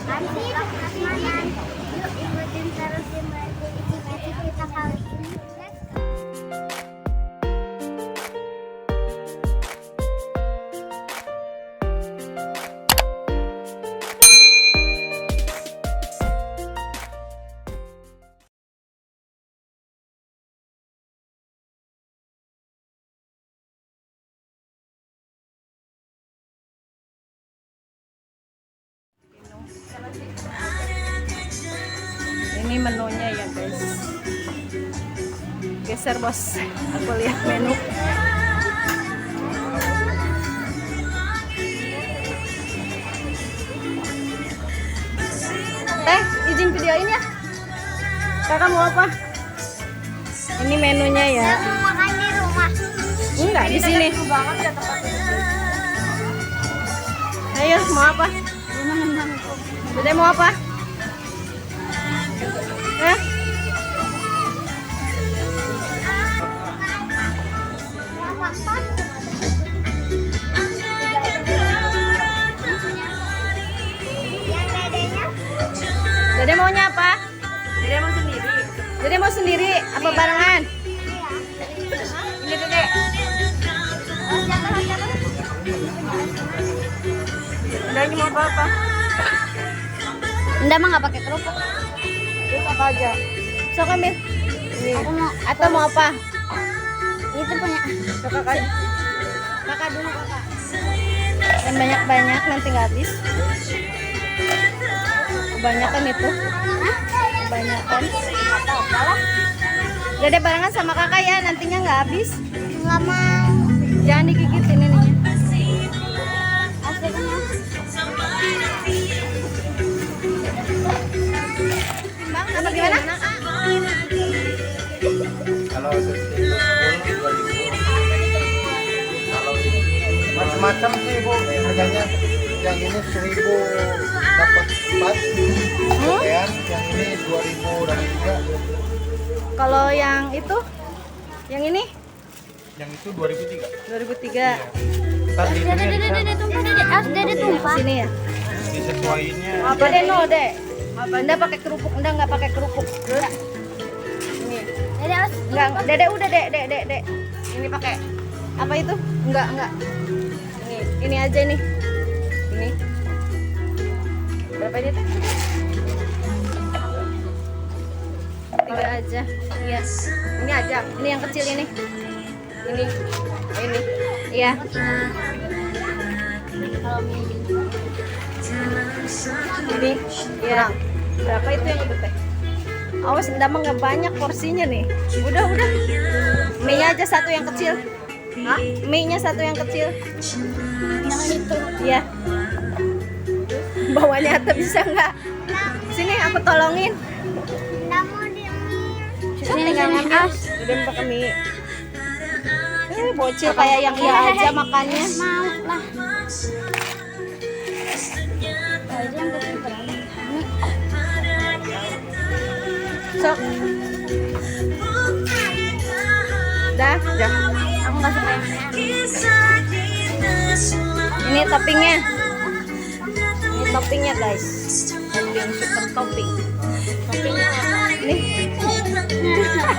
Nanti prasmanan. Yuk ikutin terus di kita kali ini. Let's go. Ini menunya ya guys. Geser bos, aku lihat menu. Teh, izin videoin ya. Kakak mau apa? Ini menunya ya. Saya mau makan di rumah. Enggak, di sini. Ayo, mau apa? Dede mau apa? Eh? Yang dedenya? Dede maunya apa? Dede mau sendiri. Dede mau sendiri apa barengan? Ini Dede. Dedenya mau apa? Anda mah nggak pakai kerupuk. Terus apa aja? Sok ambil. Ini. Aku mau Atau mau apa? itu punya. Ke kakak. Kakak dulu kakak. Yang banyak-banyak nanti nggak habis. Kebanyakan itu. Kebanyakan. Dede barengan sama kakak ya, nantinya nggak habis. Nggak mau. Jangan digigitin ininya. Asiknya. Timbang apa gimana? Kalau setiap kalau macam-macam sih bu harganya. Yang ini 1.000 dapat 4 kemudian yang ini 2.000 dapat 3. Kalau yang itu, yang ini Yang itu 2.003. 2003. Ntar di Dede tumpah dede. Dede tumpah. Sini ya. disesuaiinnya. Dede no dek. Anda pakai kerupuk, Anda nggak pakai kerupuk. Terus ini. Dede harus Enggak, Dede udah dek. Ini pakai apa itu? Enggak. Ini aja nih. Ini. Berapa ini teh? 3 aja. Iya. Ini aja. Ini yang kecil ini. Ini. Iya. Ini. Iya. Berapa itu yang itu teh? Awas, enggak mah nggak banyak porsinya nih. Udah. Mie-nya aja satu yang kecil. Hah? Mie-nya satu yang kecil. yang itu. Iya. Bawanya atau bisa nggak? Sini aku tolongin. Nggak mau di mie. Tinggal ngambil. Udah pakai mie. Bocil kayak yang iya aja makannya. Mau lah. Aja yang kecil berapa? Sok. Dah. Aku nggak suka yang ini. Ini toppingnya. Ini toppingnya guys. Topping super topping. Toppingnya ini.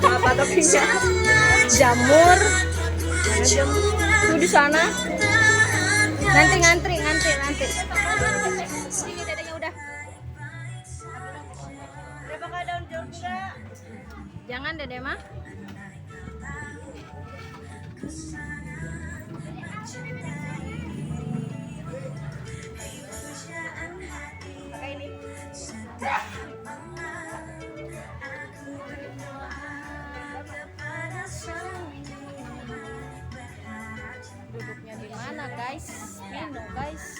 Apa toppingnya? Jamur. Mana jamur? Tuh di sana. Nanti ngantri. Sini dadanya udah. Berapa kali daun jeruk enggak? Jangan dede mah. Pakai ini. Duduknya di mana guys? Menu guys.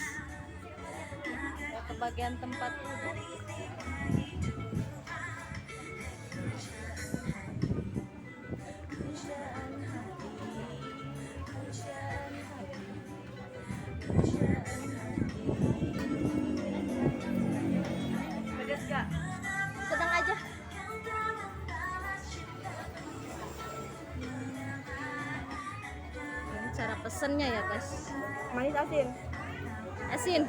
Ya, ke bagian tempat duduk. Pedas gak? Sedang aja. Ini cara pesennya ya guys. Manis asin. Asin.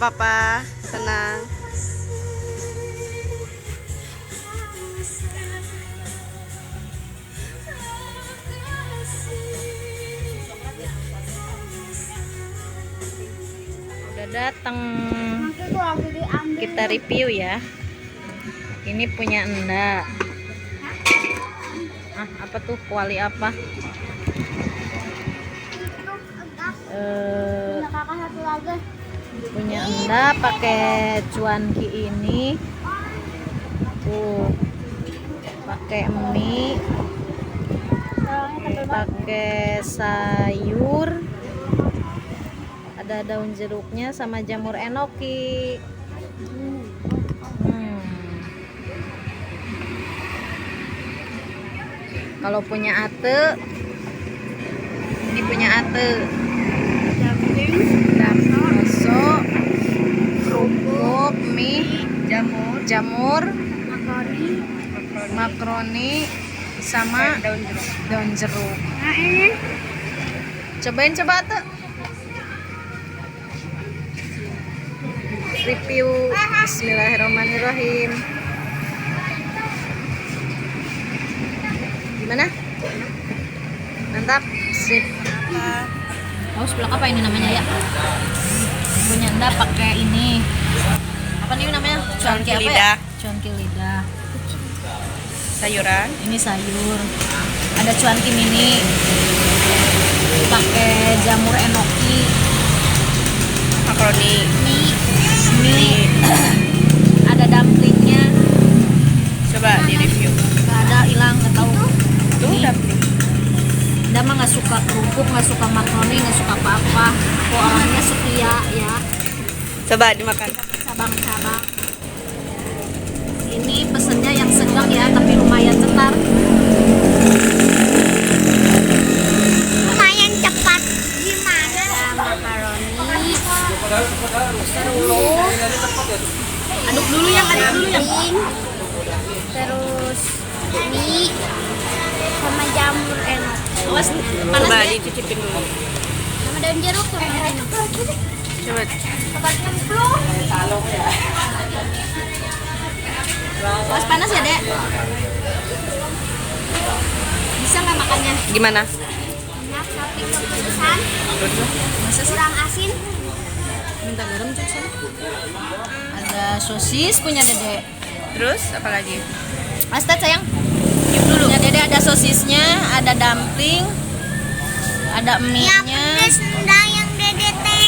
apa-apa, tenang. Udah datang. Nanti gua lagi diambil. Kita review ya. Ini punya Enda. Ah, apa tuh? Kuali apa? Itu enggak. Eh, Punya kakak satu lagi. punya Enda pakai cuanki ini. Tuh. Pakai mie, Orangnya tebel banget. pakai sayur. Ada daun jeruknya sama jamur enoki. Kalau punya Ate, ini punya Ate. Bakso, kerupuk, mie, jamur, makaroni, sama daun jeruk. Nah ini. Cobain coba Ate. Review. Bismillahirrahmanirrahim. Gimana? Mantap. Sip. Oh, sebelah apa ini namanya ya? Punya Enda pakai ini. Apa nih namanya? Cuanki apa ya? lidah. Cuanki lidah. Sayuran. Ini sayur. Ada cuanki mini. Pakai jamur enoki. Makaroni. Mie. Ada dumplingnya. Coba di-review. Gak ada, hilang, gak tahu. Tuh, Nih. dumpling. Enda mah nggak suka kerupuk, nggak suka makaroni, nggak suka apa-apa. Aku orangnya setia ya, Coba dimakan. cabang-cabang. Ini pesennya yang sedang ya, tapi lumayan cetar. Lumayan cepat. Gimana? Makaroni, terus aduk dulu yang. Terus mie sama jamur enak. Awas, panas Coba ya. dicicipin dulu. Sama daun jeruk sama enak. Coba. Tempat nyemplung. Awas panas ya dek. Bisa nggak makannya? Gimana? Enak tapi kepedesan. Masa sih? Kurang asin. Minta garam cuk sana. Ada sosis punya dede. Terus apa lagi? Astat sayang. Yuk dulu. Punya dede ada sosisnya, ada dumpling, ada mie-nya, Enggak yang dede teh.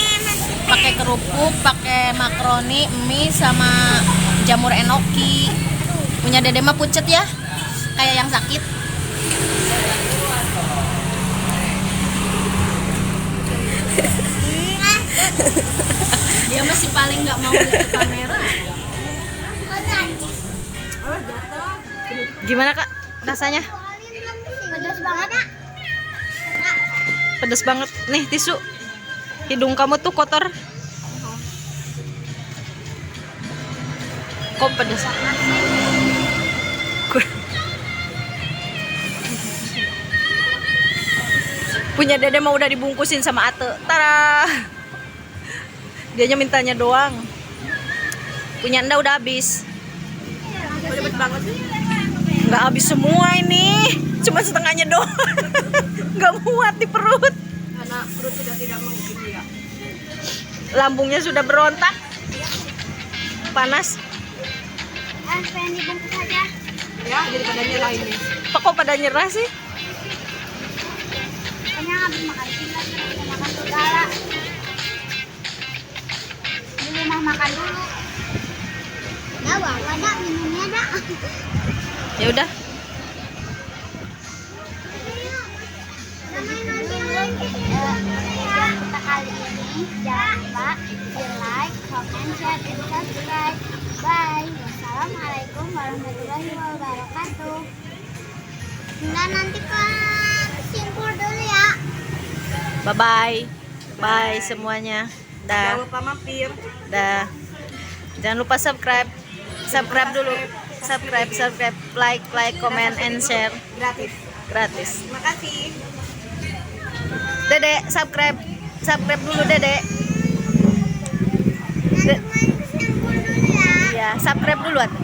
pakai kerupuk, pakai makaroni, mie sama jamur enoki. Punya dede mah pucet ya, kayak yang sakit. Dia masih paling nggak mau lihat ke kamera. Gimana kak rasanya? Pedas banget. Pedas banget. Nih tisu. Hidung kamu tuh kotor. Kok pedas? Punya dede mau udah dibungkusin sama Ate. Tara. Dianya mintanya doang. Punya Enda udah habis. Ribet banget sih. Nggak habis semua ini. Cuma setengahnya doang. Nggak muat di perut. Karena perut sudah tidak mengikuti ya. Lambungnya sudah berontak. Panas. Pengen dibungkus aja. Ya, daripada nyerahin nih. Kok pada nyerah sih? Kayaknya habis makan singkat, makan segala. Di rumah makan dulu. Ya bang, ada minumnya dah. Ya udah. Yang kita kali ini jangan lupa di like, comment, share, dan subscribe. Bye. Wassalamualaikum warahmatullahi wabarakatuh. Nah nanti ke simpul dulu ya. Bye bye. Bye semuanya. Jangan Dah. lupa mampir. Dah. Jangan lupa subscribe. Subscribe dulu. Subscribe, like, comment, and share. Gratis. Gratis. Terima kasih. Dede, subscribe dulu Dede. Ya, subscribe duluan.